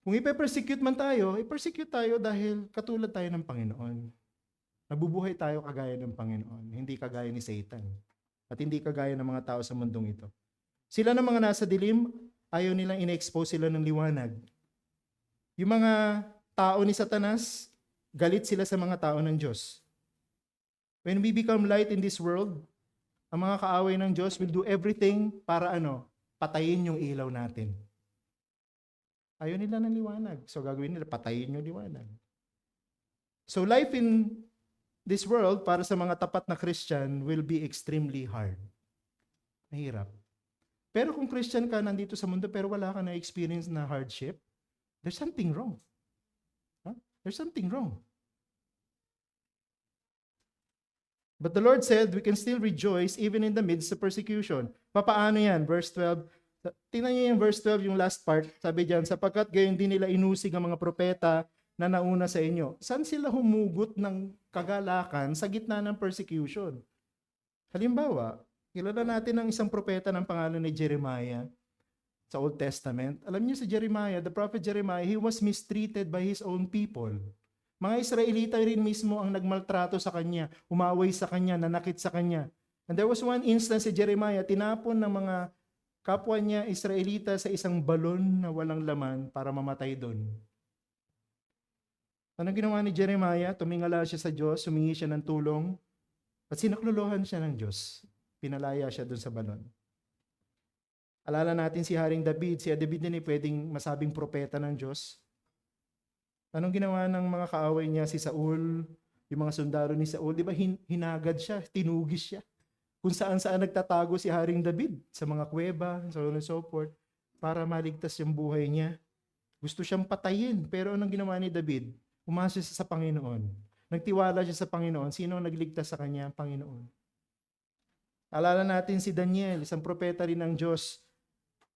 Kung ipe-persecute man tayo, i-persecute tayo dahil katulad tayo ng Panginoon. Nabubuhay tayo kagaya ng Panginoon, hindi kagaya ni Satan. At hindi kagaya ng mga tao sa mundong ito. Sila ng mga nasa dilim, ayaw nilang ina-expose sila ng liwanag. Yung mga tao ni Satanas, galit sila sa mga tao ng Diyos. When we become light in this world, ang mga kaaway ng Diyos will do everything para patayin yung ilaw natin. Ayaw nila ng liwanag. So gagawin nila, patayin yung liwanag. So life in this world, para sa mga tapat na Christian, will be extremely hard. Mahirap. Pero kung Christian ka, nandito sa mundo, pero wala ka na-experience na hardship, there's something wrong. Huh? There's something wrong. But the Lord said, we can still rejoice even in the midst of persecution. Papaano yan? Verse 12, Tingnan niyo yung verse 12, yung last part. Sabi diyan, sapagkat gayon din nila inusig ang mga propeta na nauna sa inyo. Saan sila humugot ng kagalakan sa gitna ng persecution? Halimbawa, kilala natin ang isang propeta ng pangalan ni Jeremiah sa Old Testament. Alam niyo si Jeremiah, the prophet Jeremiah, he was mistreated by his own people. Mga Israelita rin mismo ang nagmaltrato sa kanya, umaway sa kanya, nanakit sa kanya. And there was one instance si Jeremiah, tinapon ng mga kapwa niya Israelita sa isang balon na walang laman para mamatay doon. Anong ginawa ni Jeremiah? Tumingala siya sa Diyos, humingi siya ng tulong, at sinaklolohan siya ng Diyos. Pinalaya siya doon sa balon. Alala natin si Haring David. Si David din ay pwedeng masabing propeta ng Diyos. Anong ginawa ng mga kaaway niya, si Saul, yung mga sundalo ni Saul? Di ba hinagad siya, tinugis siya. Kung saan-saan nagtatago si Haring David, sa mga kuweba, so on and so forth, para maligtas yung buhay niya. Gusto siyang patayin, pero anong ginawa ni David? Umasa siya sa Panginoon. Nagtiwala siya sa Panginoon. Sino ang nagligtas sa kanya? Ang Panginoon. Alala natin si Daniel, isang propeta rin ng Diyos.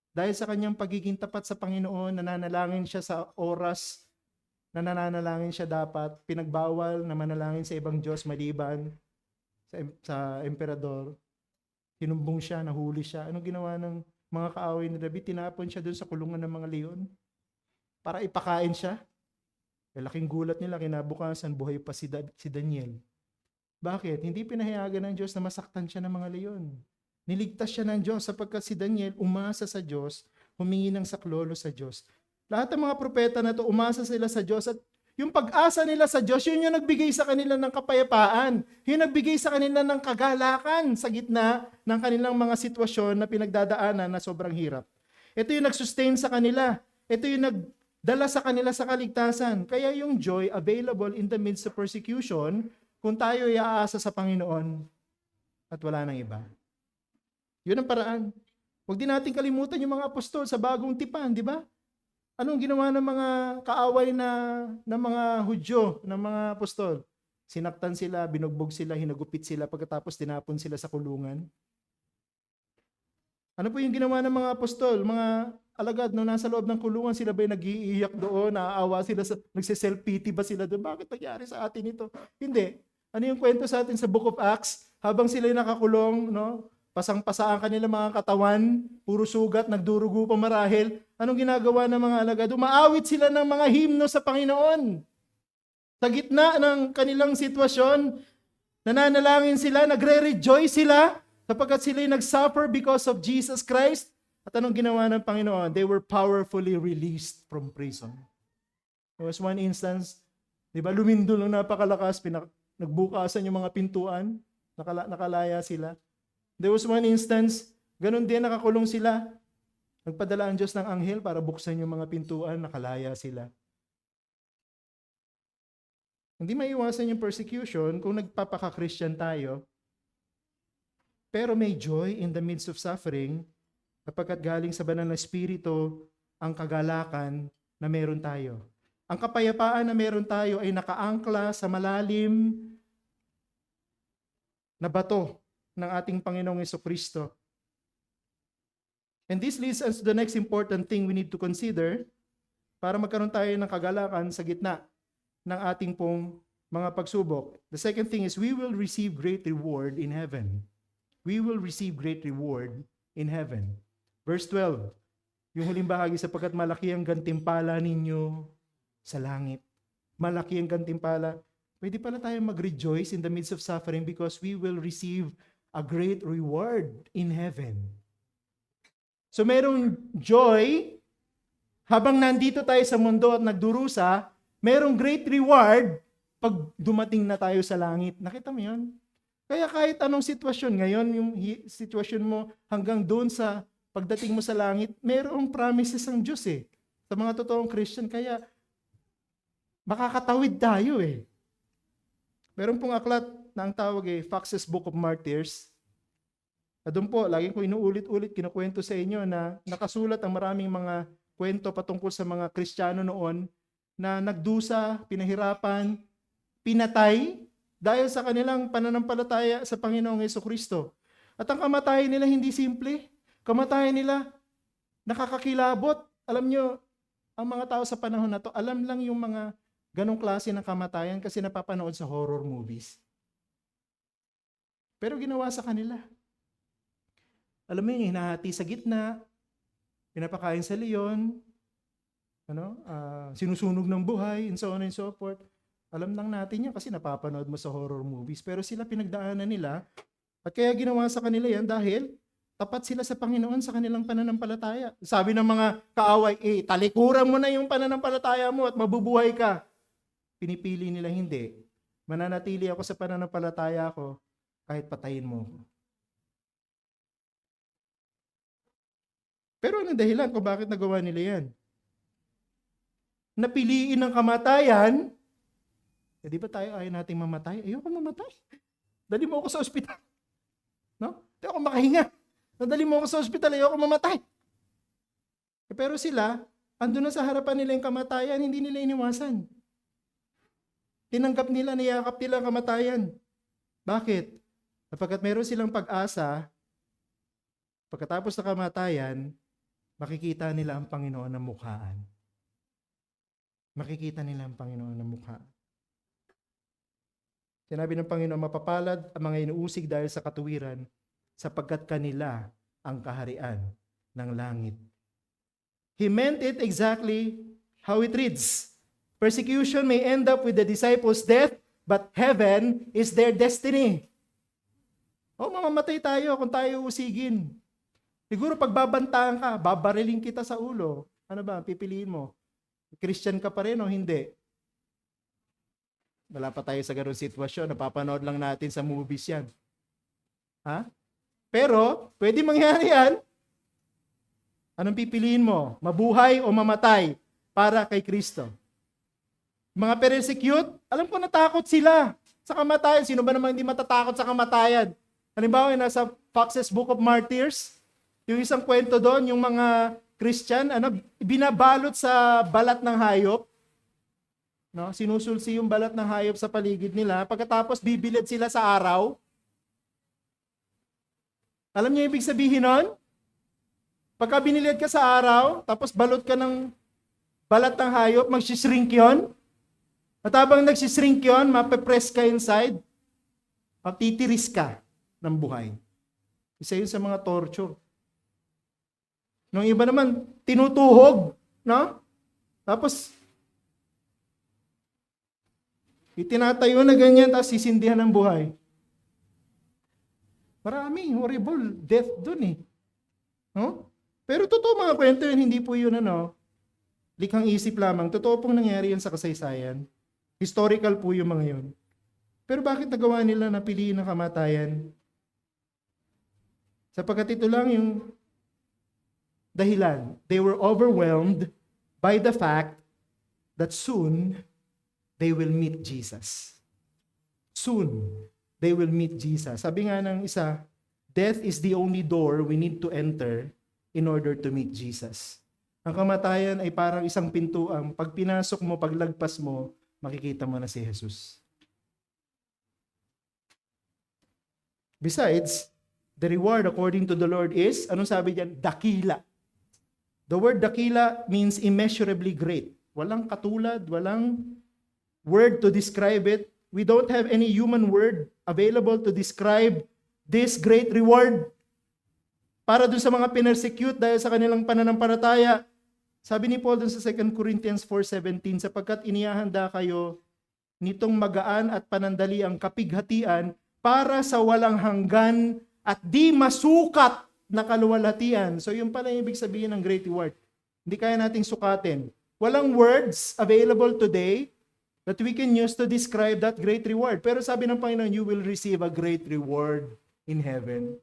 Dahil sa kanyang pagiging tapat sa Panginoon, nananalangin siya sa oras na nananalangin siya dapat, pinagbawal na manalangin sa ibang Diyos maliban sa emperador. Hinumbong siya, nahuli siya. Anong ginawa ng mga kaaway ni David? Tinapon siya doon sa kulungan ng mga leon para ipakain siya. Laking gulat nila, kinabukasan, buhay pa si Daniel. Bakit? Hindi pinahayagan ng Diyos na masaktan siya ng mga leon. Niligtas siya ng Diyos sapagkat si Daniel umasa sa Diyos, humingi ng saklolo sa Diyos. Lahat ng mga propeta na to, umasa sila sa Diyos at yung pag-asa nila sa Diyos, yun yung nagbigay sa kanila ng kapayapaan. Yun nagbigay sa kanila ng kagalakan sa gitna ng kanilang mga sitwasyon na pinagdadaanan na sobrang hirap. Ito yung nag-sustain sa kanila. Ito yung nagdala sa kanila sa kaligtasan. Kaya yung joy available in the midst of persecution, kung tayo ay aasa sa Panginoon at wala nang iba. Yun ang paraan. Huwag din natin kalimutan yung mga apostol sa bagong tipan, di ba? Anong ginawa ng mga kaaway ng mga Hudyo, ng mga apostol? Sinaktan sila, binugbog sila, hinagupit sila, pagkatapos tinapon sila sa kulungan. Ano po yung ginawa ng mga apostol? Mga alagad, nung nasa loob ng kulungan, sila ba'y nag-iiyak doon, naaawa sila, nagse-self-pity ba sila doon? Bakit nangyari sa atin ito? Hindi. Ano yung kwento sa atin sa Book of Acts? Habang sila'y nakakulong, no? Pasang-pasa ang kanilang mga katawan, puro sugat, nagdurugo pa marahil. Anong ginagawa ng mga alagad? Umaawit sila ng mga himno sa Panginoon. Sa gitna ng kanilang sitwasyon, nananalangin sila, nagre-rejoice sila, sapagkat sila'y nag-suffer because of Jesus Christ. At anong ginawa ng Panginoon? They were powerfully released from prison. There was one instance, di ba, lumindol ng napakalakas, nagbukasan yung mga pintuan, nakalaya sila. There was one instance, ganun din, nakakulong sila. Nagpadala ang Diyos ng anghel para buksan yung mga pintuan, nakalaya sila. Hindi maiwasan yung persecution kung nagpapaka-Christian tayo. Pero may joy in the midst of suffering kapagkat galing sa banal na Espiritu ang kagalakan na meron tayo. Ang kapayapaan na meron tayo ay nakaangkla sa malalim na bato ng ating Panginoong Jesucristo. And this leads us to the next important thing we need to consider para magkaroon tayo ng kagalakan sa gitna ng ating pong mga pagsubok. The second thing is we will receive great reward in heaven. We will receive great reward in heaven. Verse 12, yung huling bahagi, sapagkat malaki ang gantimpala ninyo sa langit. Malaki ang gantimpala. Pwede pala tayo mag-rejoice in the midst of suffering because we will receive a great reward in heaven. So merong joy habang nandito tayo sa mundo at nagdurusa, merong great reward pag dumating na tayo sa langit. Nakita mo yun? Kaya kahit anong sitwasyon ngayon, yung sitwasyon mo hanggang doon sa pagdating mo sa langit, merong promises ang Diyos sa mga totoong Christian. Kaya makakatawid tayo Meron pong aklat na ang tawag Fox's Book of Martyrs. At doon po, laging ko inuulit-ulit, kinukwento sa inyo na nakasulat ang maraming mga kwento patungkol sa mga Kristiyano noon na nagdusa, pinahirapan, pinatay dahil sa kanilang pananampalataya sa Panginoong Jesucristo. At ang kamatayan nila hindi simple. Kamatayan nila, Nakakakilabot. Alam nyo, ang mga tao sa panahon na to, alam lang yung mga ganong klase ng kamatayan kasi napapanood sa horror movies. Pero ginawa sa kanila. Alam mo yun, hinahati sa gitna, pinapakain sa leon, sinusunog ng buhay, and so on and so forth. Alam lang natin yan kasi napapanood mo sa horror movies. Pero sila pinagdaanan nila, at kaya ginawa sa kanila yan dahil tapat sila sa Panginoon sa kanilang pananampalataya. Sabi ng mga kaaway, talikuran mo na yung pananampalataya mo at mabubuhay ka. Pinipili nila hindi. Mananatili ako sa pananampalataya ko kahit patayin mo ako. Pero anong dahilan kung bakit nagawa nila yan? Napiliin ng kamatayan, di ba tayo ayaw nating mamatay? Ayoko mamatay. Dali mo ako sa ospital. No? Di ako makahinga. Nadali mo ako sa ospital, ayoko mamatay. Pero sila, andun na sa harapan nila yung kamatayan, hindi nila iniwasan. Tinanggap nila, niyakap nila ang kamatayan. Bakit? Sapagkat meron silang pag-asa, pagkatapos ng kamatayan, makikita nila ang Panginoon ng mukhaan. Makikita nila ang Panginoon ng mukhaan. Sinabi ng Panginoon, mapapalad ang mga inuusig dahil sa katuwiran, sapagkat kanila ang kaharian ng langit. He meant it exactly how it reads. Persecution may end up with the disciples' death, but heaven is their destiny. Mamamatay tayo kung tayo usigin. Siguro pagbabantaan ka, babariling kita sa ulo. Ano ba, pipiliin mo? Christian ka pa rin o hindi? Wala pa tayo sa ganung sitwasyon. Napapanood lang natin sa movies yan. Ha? Pero, pwede mangyari yan. Anong pipiliin mo? Mabuhay o mamatay para kay Kristo? Mga persecute, alam ko natakot sila sa kamatayan. Sino ba naman hindi matatakot sa kamatayan? Halimbawa, nasa Fox's Book of Martyrs, yung isang kwento doon, yung mga Christian, binabalot sa balat ng hayop. No? Sinusulsi yung balat ng hayop sa paligid nila. Pagkatapos, bibilid sila sa araw. Alam niyo ibig sabihin nun? Pagka binilid ka sa araw, tapos balot ka ng balat ng hayop, magsishrink yun. At habang nagsishrink yun, mapepress ka inside, matitiris ka ng buhay. Isa yun sa mga torture. Nung iba naman, tinutuhog, no? Tapos, itinatayo na ganyan, tapos sisindihan ng buhay. Marami, horrible death dun eh. No? Pero totoo mga kwento yun, hindi po yun likhang isip lamang. Totoo pong nangyari yan sa kasaysayan. Historical po yung mga yun. Pero bakit nagawa nila na piliin ng kamatayan? Sapagkat ito lang yung dahilan. They were overwhelmed by the fact that soon they will meet Jesus. Soon they will meet Jesus. Sabi nga ng isa, death is the only door we need to enter in order to meet Jesus. Ang kamatayan ay parang isang pintuan. Pag pinasok mo, paglagpas mo, makikita mo na si Jesus. Besides, the reward according to the Lord is, anong sabi diyan? Dakila. The word dakila means immeasurably great. Walang katulad, walang word to describe it. We don't have any human word available to describe this great reward. Para dun sa mga pinersecute dahil sa kanilang pananampalataya, sabi ni Paul dun sa 2 Corinthians 4:17, sapagkat inihahanda kayo nitong magaan at panandali ang kapighatian para sa walang hanggan at di masukat na kaluwalhatian. So yun pala yung ibig sabihin ng great reward. Hindi kaya nating sukatin. Walang words available today that we can use to describe that great reward. Pero sabi ng Panginoon, you will receive a great reward in heaven.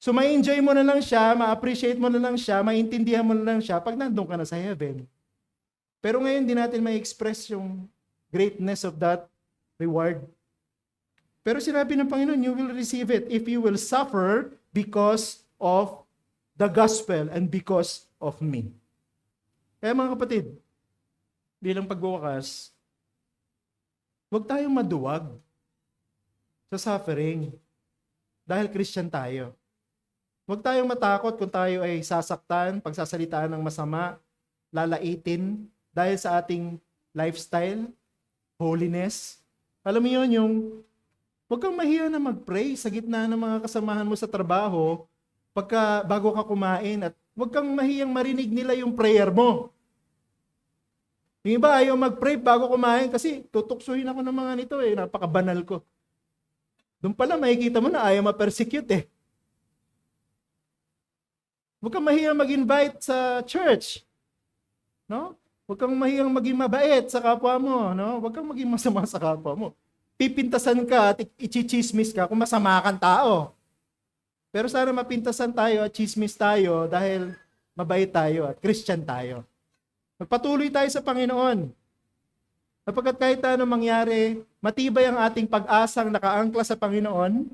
So ma-enjoy mo na lang siya, ma-appreciate mo na lang siya, maintindihan mo na lang siya pag nandun ka na sa heaven. Pero ngayon, di natin ma-express yung greatness of that reward. Pero sinabi ng Panginoon, you will receive it if you will suffer because of the gospel and because of me. Kaya mga kapatid, bilang pagbuwakas, huwag tayong maduwag sa suffering dahil Christian tayo. Huwag tayong matakot kung tayo ay sasaktan, pagsasalitaan ng masama, lalaitin dahil sa ating lifestyle, holiness. Alam mo yun, yung huwag kang mahiya na mag-pray sa gitna ng mga kasamahan mo sa trabaho bago ka kumain, at huwag kang mahiyang marinig nila yung prayer mo. Yung iba ayaw mag-pray bago kumain kasi tutuksuhin ako ng mga nito napakabanal ko. Doon pala makikita mo na ayaw ma-persecute eh. Huwag kang mahiyang mag-invite sa church. No? Huwag kang mahiyang maging mabait sa kapwa mo. No? Huwag kang maging masama sa kapwa mo. Pipintasan ka at ichichismis ka kung masama kang tao. Pero sana mapintasan tayo at chismis tayo dahil mabait tayo at Christian tayo. Magpatuloy tayo sa Panginoon. Sapagkat kahit ano mangyari, matibay ang ating pag-asang nakaangkla sa Panginoon.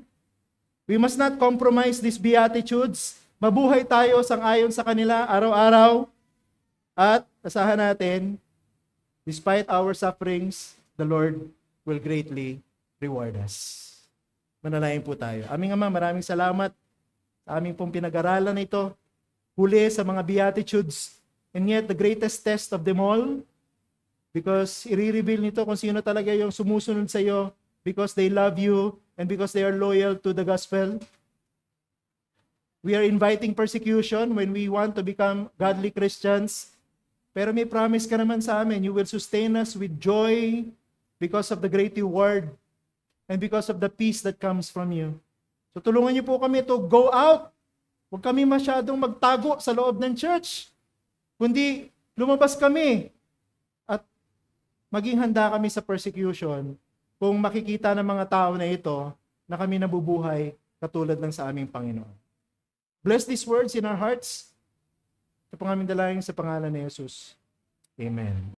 We must not compromise these beatitudes. Mabuhay tayo sang-ayon sa kanila araw-araw. At asahan natin, despite our sufferings, the Lord will greatly reward us. Manalangin po tayo. Aming Ama, maraming salamat sa aming pong pinag-aralan na ito. Huli sa mga beatitudes. And yet, the greatest test of them all, because i-reveal nito kung sino talaga yung sumusunod sa iyo because they love you and because they are loyal to the gospel. We are inviting persecution when we want to become godly Christians. Pero may promise ka naman sa amin, you will sustain us with joy because of the great reward and because of the peace that comes from you. So tulungan niyo po kami to go out. Huwag kami masyadong magtago sa loob ng church. Kundi lumabas kami at maging handa kami sa persecution kung makikita ng mga tao na ito na kami nabubuhay katulad ng sa aming Panginoon. Bless these words in our hearts. Ito pong aming dalangin sa pangalan ni Jesus. Amen.